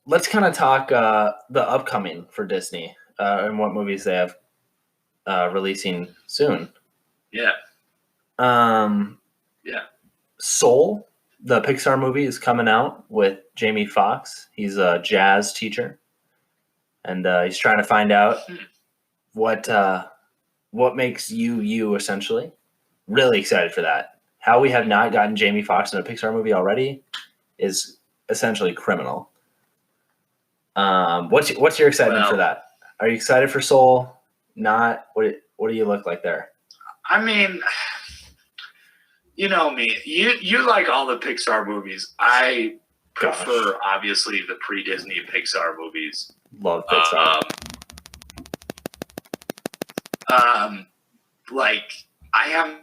Let's kind of talk the upcoming for Disney and what movies they have releasing soon. Yeah. Yeah. Soul, the Pixar movie, is coming out with Jamie Foxx. He's a jazz teacher, and he's trying to find out what makes you essentially. Really excited for that. How we have not gotten Jamie Foxx in a Pixar movie already is essentially criminal. What's your excitement for that? Are you excited for Soul? Not. What do you look like there? I mean, you know me. You like all the Pixar movies. I prefer obviously the pre-Disney Pixar movies. Love Pixar. Like I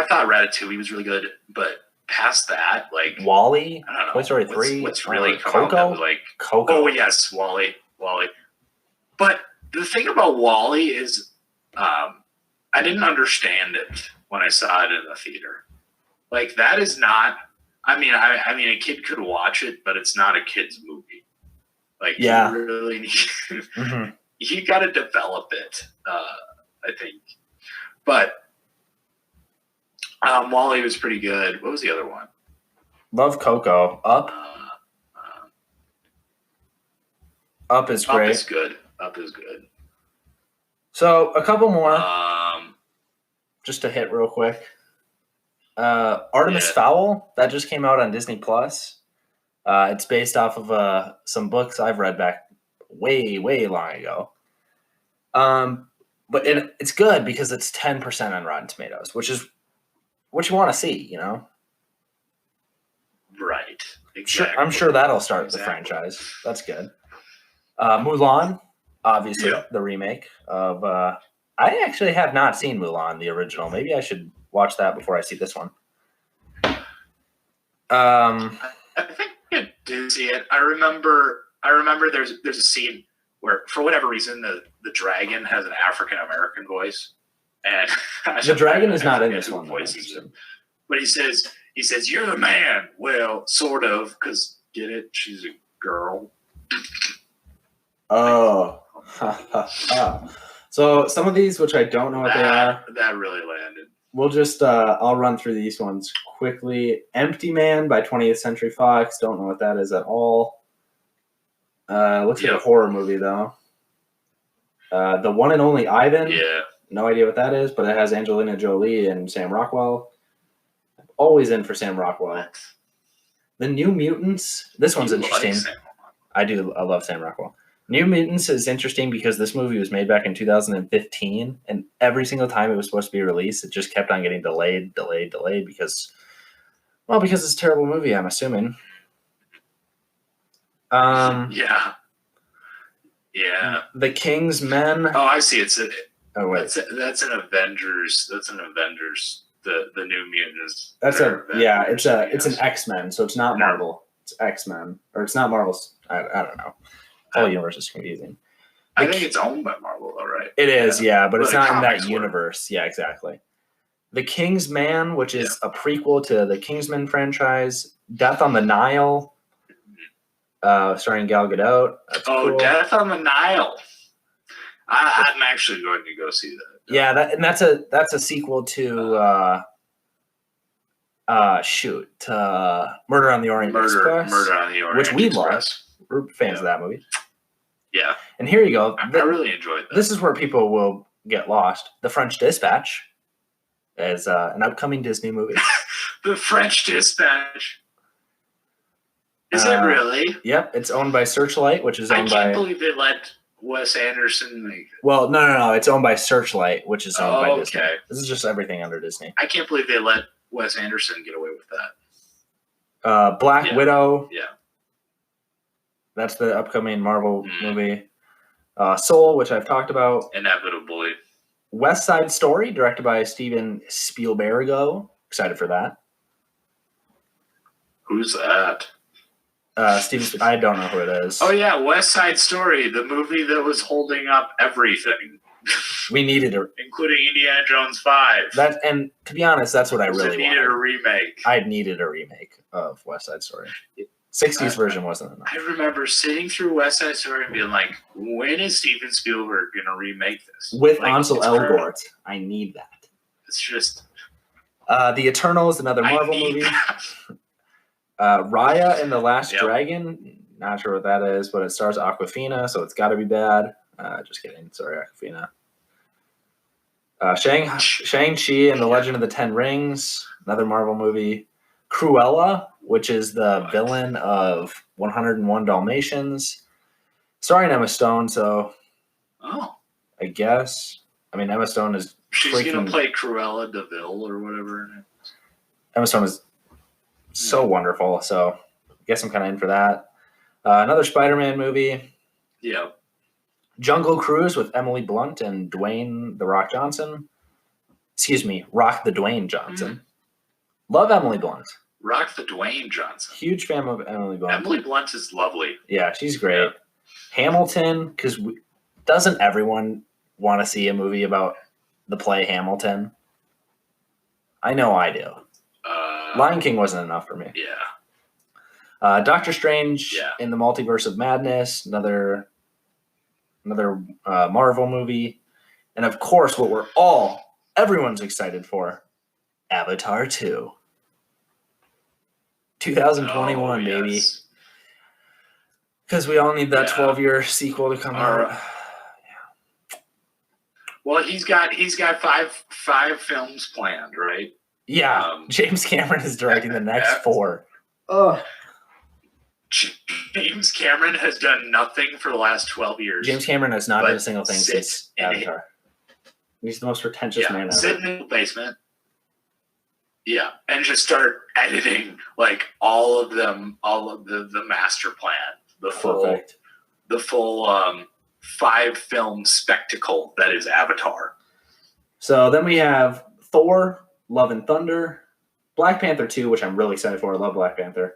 thought Ratatouille was really good, but past that, like WALL-E, I don't know. Toy Story 3, what's really Coco? come out like Coco. Oh yes, WALL-E. But the thing about WALL-E is, I didn't understand it when I saw it in the theater. Like that is not. I mean, a kid could watch it, but it's not a kid's movie. Like you really need. You got to develop it. I think, but. WALL-E was pretty good. What was the other one? Love Coco. Up. Up is great. Up is good. So a couple more. Just to hit real quick. Artemis Fowl, that just came out on Disney Plus. It's based off of some books I've read back way long ago. But it's good because it's 10% on Rotten Tomatoes, which is what you want to see, you know? Right. Exactly. I'm sure that'll start the franchise. That's good. Mulan, obviously, the remake of... I actually have not seen Mulan, the original. Maybe I should watch that before I see this one. I think I did see it. I remember there's a scene where, for whatever reason, the dragon has an African-American voice. And the dragon is not in this one. But he says, "You're the man." Well, sort of, because get it? She's a girl. Oh. So some of these, which I don't know what they are. That really landed. We'll just, I'll run through these ones quickly. Empty Man by 20th Century Fox. Don't know what that is at all. Looks like a horror movie, though. The One and Only Ivan. Yeah. No idea what that is, but it has Angelina Jolie and Sam Rockwell. I'm always in for Sam Rockwell. What? The New Mutants. This one's interesting. I do. I love Sam Rockwell. New Mutants is interesting because this movie was made back in 2015, and every single time it was supposed to be released, it just kept on getting delayed because it's a terrible movie, I'm assuming. Yeah. The King's Men. Oh, I see. Oh wait, that's an Avengers. That's an Avengers. The New Mutants. It's an X-Men, so it's not Marvel. It's X-Men, or it's not Marvel's. I don't know. The whole universe is confusing. I think it's owned by Marvel, though, right? It is, but it's not in that universe. Yeah, exactly. The King's Man, which is a prequel to the Kingsman franchise. Death on the Nile, starring Gal Gadot. That's cool. Death on the Nile. I'm actually going to go see that. Yeah, that's a sequel to Murder on the Orient Express. Murder on the Orient which we Express. love. We're fans of that movie. Yeah. And here you go. I really enjoyed that. This is where people will get lost. The French Dispatch is an upcoming Disney movie. The French Dispatch. Is it really? Yep. It's owned by Searchlight, which is owned by... I can't believe they let Wes Anderson make it. Well, no. It's owned by Searchlight, which is owned by Disney. Okay. This is just everything under Disney. I can't believe they let Wes Anderson get away with that. Black Widow. Yeah. That's the upcoming Marvel movie. Soul, which I've talked about. Inevitably. West Side Story, directed by Steven Spielberg. Excited for that. Who's that? Steven. I don't know who it is. Oh yeah, West Side Story, the movie that was holding up everything. We needed a including Indiana Jones 5. and to be honest, that's what I really needed wanted. a remake. I needed a remake of West Side Story. 60s version wasn't enough. I remember sitting through West Side Story and being like, when is Steven Spielberg going to remake this? With Ansel Elgort. I need that. It's just... The Eternals, another Marvel movie. Raya and the Last Dragon. Not sure what that is, but it stars Awkwafina, so it's got to be bad. Just kidding. Sorry, Awkwafina. Shang-Chi and the Legend of the Ten Rings, another Marvel movie. Cruella, which is the villain of 101 Dalmatians, starring Emma Stone. So, I guess. I mean, Emma Stone is. She's gonna play Cruella DeVille or whatever. Emma Stone is so wonderful. So, I guess I'm kind of in for that. Another Spider-Man movie. Yeah. Jungle Cruise with Emily Blunt and Dwayne The Rock Johnson. Excuse me, Rock the Dwayne Johnson. Mm-hmm. Love Emily Blunt. Rock the Dwayne Johnson. Huge fan of Emily Blunt. Emily Blunt is lovely. Yeah, she's great. Yeah. Hamilton, because doesn't everyone want to see a movie about the play Hamilton? I know I do. Lion King wasn't enough for me. Yeah. Doctor Strange in the Multiverse of Madness, another Marvel movie, and of course, what everyone's excited for, Avatar 2. 2021, baby. Because we all need that 12-year sequel to come out. Well, he's got five films planned, right? Yeah, James Cameron is directing the next 4. James Cameron has done nothing for the last 12 years. James Cameron has not done a single thing since Avatar. He's the most pretentious man ever. Sit in the basement. Yeah, and just start editing like all of the master plan, the full 5-film spectacle that is Avatar. So then we have Thor, Love and Thunder, Black Panther 2, which I'm really excited for. I love Black Panther.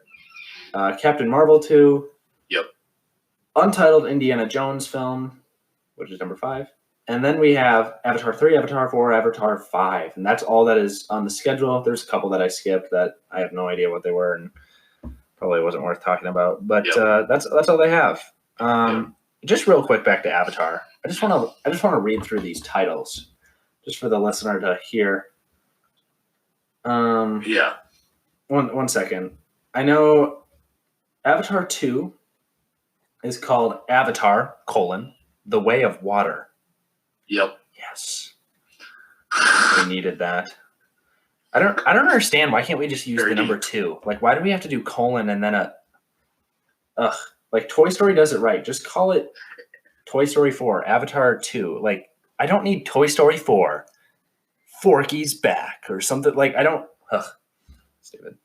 Captain Marvel 2. Yep. Untitled Indiana Jones film, which is number 5. And then we have Avatar 3, Avatar 4, Avatar 5. And that's all that is on the schedule. There's a couple that I skipped that I have no idea what they were and probably wasn't worth talking about. But that's all they have. Just real quick back to Avatar. I just want to read through these titles just for the listener to hear. One second. I know Avatar 2 is called Avatar, The Way of Water. Yep. Yes. We needed that. I don't understand. Why can't we just use the number 2? Like, why do we have to do colon and then like Toy Story does it right. Just call it Toy Story 4, Avatar 2. Like, I don't need Toy Story 4. Forky's back or something. Like, I don't. Stupid.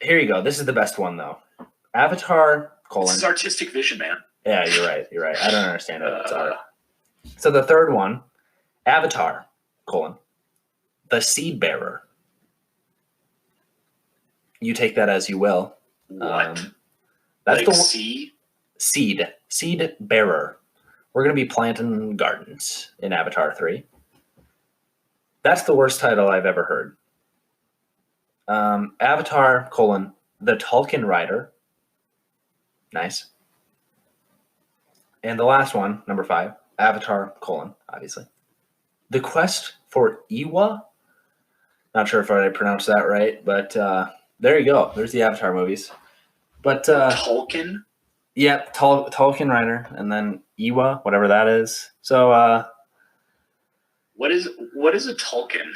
Here you go. This is the best one though. Avatar, This is artistic vision, man. Yeah, you're right. I don't understand it. It's art. So the third one, Avatar, The Seed Bearer. You take that as you will. What? That's like Seed Bearer. We're going to be planting gardens in Avatar 3. That's the worst title I've ever heard. Avatar, The Tolkien Rider. Nice. And the last one, number 5, Avatar, obviously. The Quest for Iwa. Not sure if I pronounced that right, but there you go. There's the Avatar movies. But Tolkien? Yep, Tolkien Rider, and then Iwa, whatever that is. So what is a Tolkien?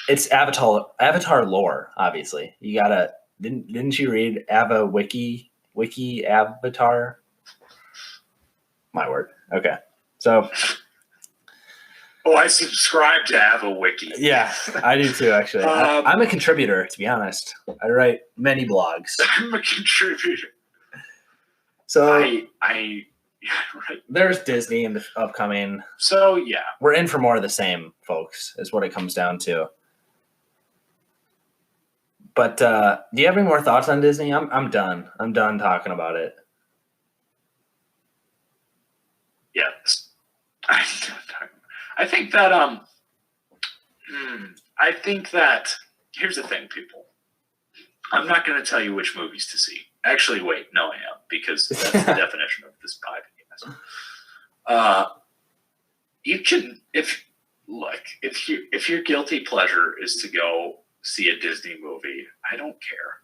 It's Avatar lore, obviously. You gotta didn't you read Wiki Avatar? My word. Okay. So I subscribe to AvaWiki. Yeah, I do too, actually. I'm a contributor, to be honest. I write many blogs. I'm a contributor. So right. There's Disney in the upcoming. So yeah. We're in for more of the same, folks, is what it comes down to. But do you have any more thoughts on Disney? I'm done. I'm done talking about it. Yes. I think that I think that here's the thing, people. I'm not going to tell you which movies to see. Actually, wait, no, I am, because that's the definition of this podcast. You can, if your guilty pleasure is to go see a Disney movie, I don't care.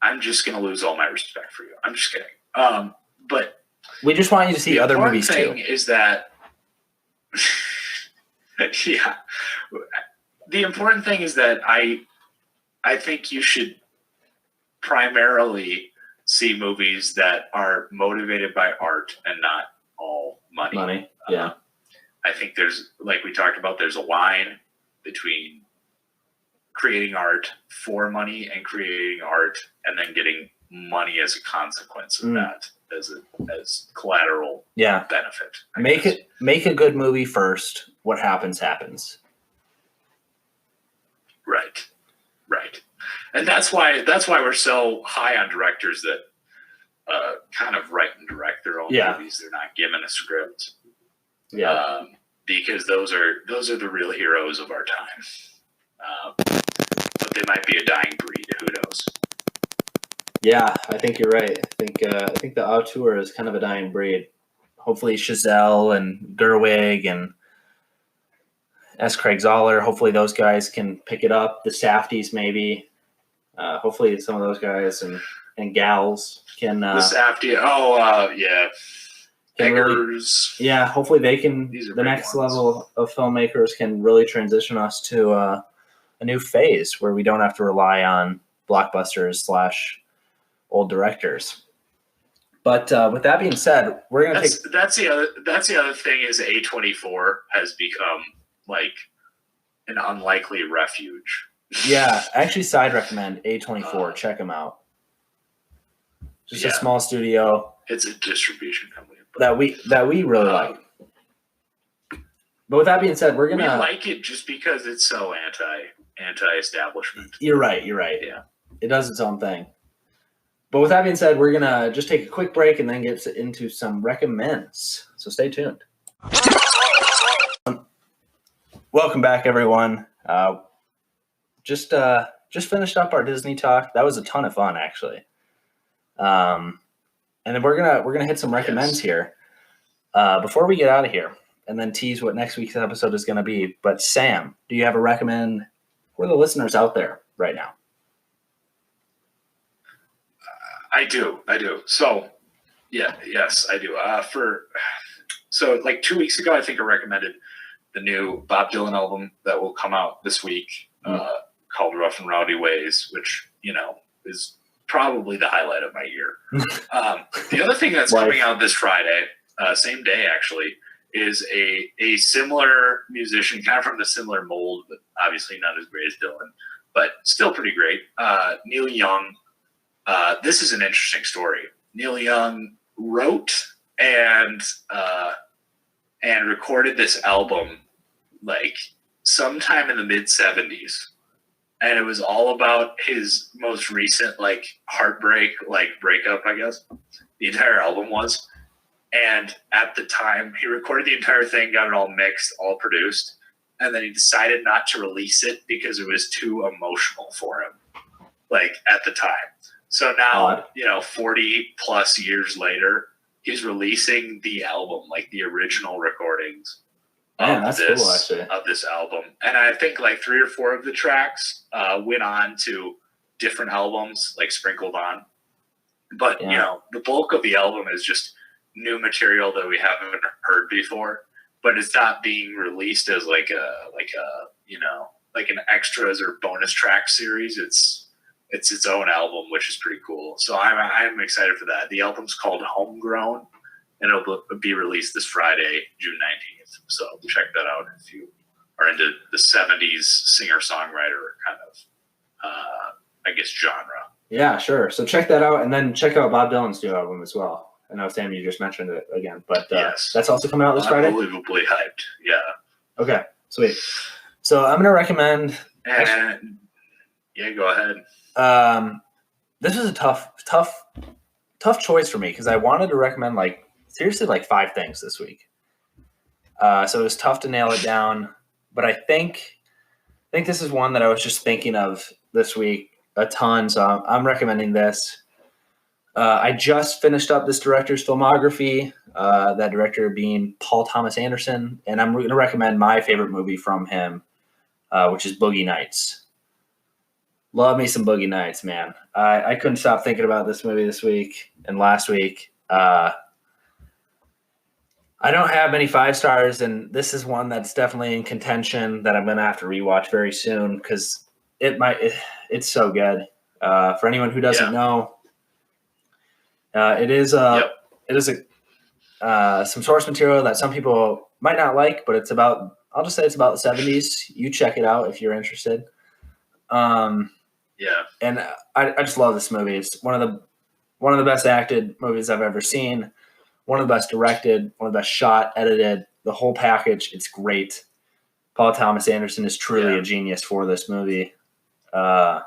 I'm just going to lose all my respect for you. I'm just kidding. But we just want you to see other movies too. The important thing is that, yeah. The important thing is that I think you should primarily see movies that are motivated by art and not all money. Yeah. I think there's, like we talked about, there's a line between creating art for money and creating art and then getting money as a consequence of that, as collateral benefit. Make a good movie first. What happens. Right. And that's why we're so high on directors that kind of write and direct their own movies. They're not given a script. Yeah. Because those are the real heroes of our time. But they might be a dying breed. Who knows? Yeah, I think you're right. I think the auteur is kind of a dying breed. Hopefully Chazelle and Gerwig and S. Craig Zoller, hopefully those guys can pick it up. The Safdies maybe. Hopefully some of those guys and gals can. The Safdie. Yeah. Eggers. Really, hopefully they can. The next level of filmmakers can really transition us to a new phase where we don't have to rely on blockbusters / old directors. But with that being said, we're gonna take. That's the other thing is A24 has become like an unlikely refuge. Yeah, actually, side recommend A24. Check them out. Just a small studio. It's a distribution company that we really like. But with that being said, we like it just because it's so anti-establishment. You're right. Yeah, it does its own thing. But with that being said, we're gonna just take a quick break and then get into some recommends. So stay tuned. Welcome back, everyone. Just finished up our Disney talk. That was a ton of fun, actually. And then we're gonna hit some recommends here before we get out of here, and then tease what next week's episode is gonna be. But Sam, do you have a recommend for the listeners out there right now? I do. So, yes, I do. So like 2 weeks ago, I think I recommended the new Bob Dylan album that will come out this week, called Rough and Rowdy Ways, which, is probably the highlight of my year. The other thing that's coming out this Friday, same day actually, is a similar musician, kind of from the similar mold, but obviously not as great as Dylan, but still pretty great. Neil Young. This is an interesting story. Neil Young wrote and recorded this album like sometime in the mid-70s. And it was all about his most recent like heartbreak, like breakup, I guess. The entire album was. And at the time, he recorded the entire thing, got it all mixed, all produced. And then he decided not to release it because it was too emotional for him, like at the time. So now, 40 plus years later, he's releasing the album, like the original recordings of this album. And I think like 3 or 4 of the tracks went on to different albums, like sprinkled on. But, the bulk of the album is just new material that we haven't heard before, but it's not being released as like an extras or bonus track series. It's its own album, which is pretty cool. So I'm excited for that. The album's called Homegrown, and it'll be released this Friday, June 19th. So check that out if you are into the 70s singer-songwriter kind of, genre. Yeah, sure. So check that out, and then check out Bob Dylan's new album as well. I know, Sam, you just mentioned it again, but yes. That's also coming out this Friday? Unbelievably hyped, yeah. Okay, sweet. So I'm going to recommend... go ahead. This is a tough choice for me because I wanted to recommend like seriously like 5 things this week. So it was tough to nail it down, but I think this is one that I was just thinking of this week a ton. So I'm recommending this. I just finished up this director's filmography, that director being Paul Thomas Anderson, and I'm going to recommend my favorite movie from him, which is Boogie Nights. Love me some Boogie Nights, man. I couldn't stop thinking about this movie this week and last week. I don't have many 5 stars, and this is one that's definitely in contention that I'm going to have to rewatch very soon because it's so good. For anyone who doesn't know, it is some source material that some people might not like, but I'll just say it's about the 70s. You check it out if you're interested. And I just love this movie. It's one of the best acted movies I've ever seen. One of the best directed, one of the best shot, edited, the whole package. It's great. Paul Thomas Anderson is truly a genius for this movie. I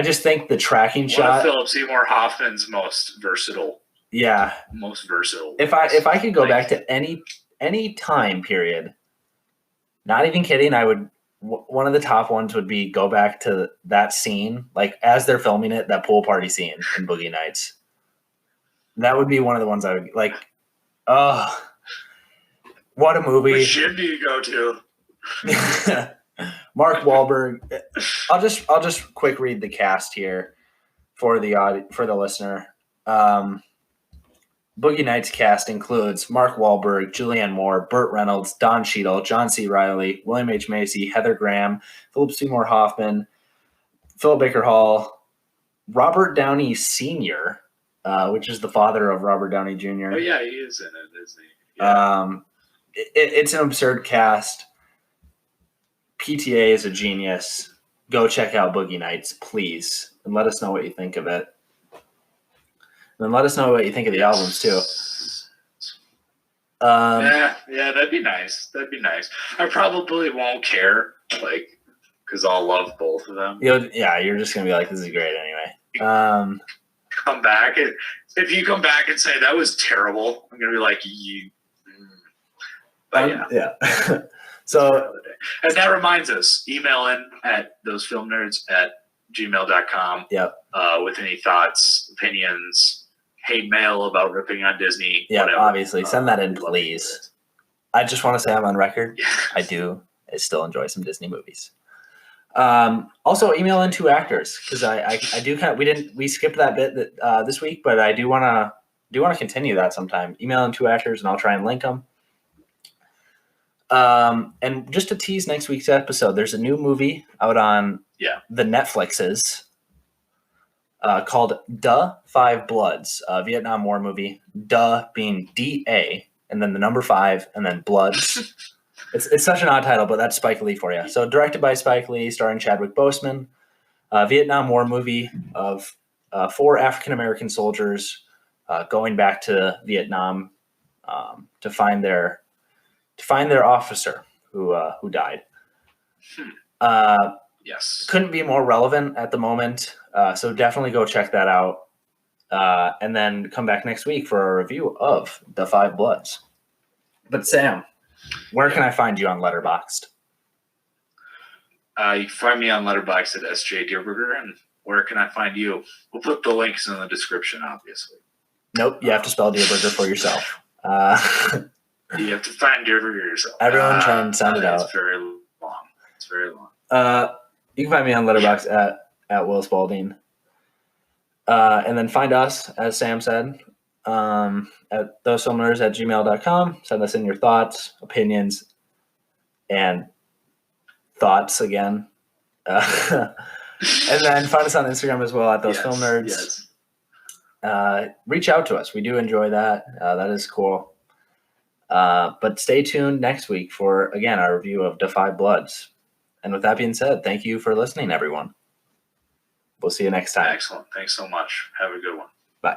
just think the tracking shot. One of Philip Seymour Hoffman's most versatile. Yeah. Most versatile. If I could go back to any time period, not even kidding, I would. One of the top ones would be go back to that scene, like as they're filming it, that pool party scene in Boogie Nights. That would be one of the ones I would like. Oh, what a movie! Which gym do you go to? Mark Wahlberg. I'll just quick read the cast here for the listener. Boogie Nights cast includes Mark Wahlberg, Julianne Moore, Burt Reynolds, Don Cheadle, John C. Reilly, William H. Macy, Heather Graham, Philip Seymour Hoffman, Philip Baker Hall, Robert Downey Sr., which is the father of Robert Downey Jr. Oh yeah, he is in it, isn't he? Yeah. It's an absurd cast. PTA is a genius. Go check out Boogie Nights, please, and let us know what you think of it. And then let us know what you think of the albums too. Yeah, that'd be nice. That'd be nice. I probably won't care, like, because I'll love both of them. You're just gonna be like, this is great anyway. Come back if you come back and say that was terrible, I'm gonna be like, you. But yeah. So, and that reminds us, email in at thosefilmnerds@gmail.com. Yep. With any thoughts, opinions, hate mail about ripping on Disney. Yeah, whatever. obviously. Send that in, please. I just want to say I'm on record. Yes. I still enjoy some Disney movies. Also, email in 2 actors because I do kind of we skipped that bit this week, but I do want to continue that sometime. Email in 2 actors, and I'll try and link them. And just to tease next week's episode, there's a new movie out on the Netflixes called Da 5 Bloods, a Vietnam War movie. Da being D-A, and then the number 5, and then Bloods. It's such an odd title, but that's Spike Lee for you. So directed by Spike Lee, starring Chadwick Boseman, a Vietnam War movie of 4 African-American soldiers going back to Vietnam to find their officer who died. Yes. Couldn't be more relevant at the moment. So definitely go check that out. And then come back next week for a review of Da 5 Bloods. But Sam, where can I find you on Letterboxd? You can find me on Letterboxd at sjdierberger. And where can I find you? We'll put the links in the description, obviously. Nope, you have to spell Dierberger for yourself. You have to find Dierberger yourself. Everyone try and sound it out. It's very long. You can find me on Letterboxd at willspalding. And then find us, as Sam said, at thosefilmnerds@gmail.com. Send us in your thoughts, opinions, and thoughts again. And then find us on Instagram as well at thosefilmnerds. Yes. Reach out to us. We do enjoy that. That is cool. But stay tuned next week for, again, our review of Da 5 Bloods. And with that being said, thank you for listening, everyone. We'll see you next time. Excellent. Thanks so much. Have a good one. Bye.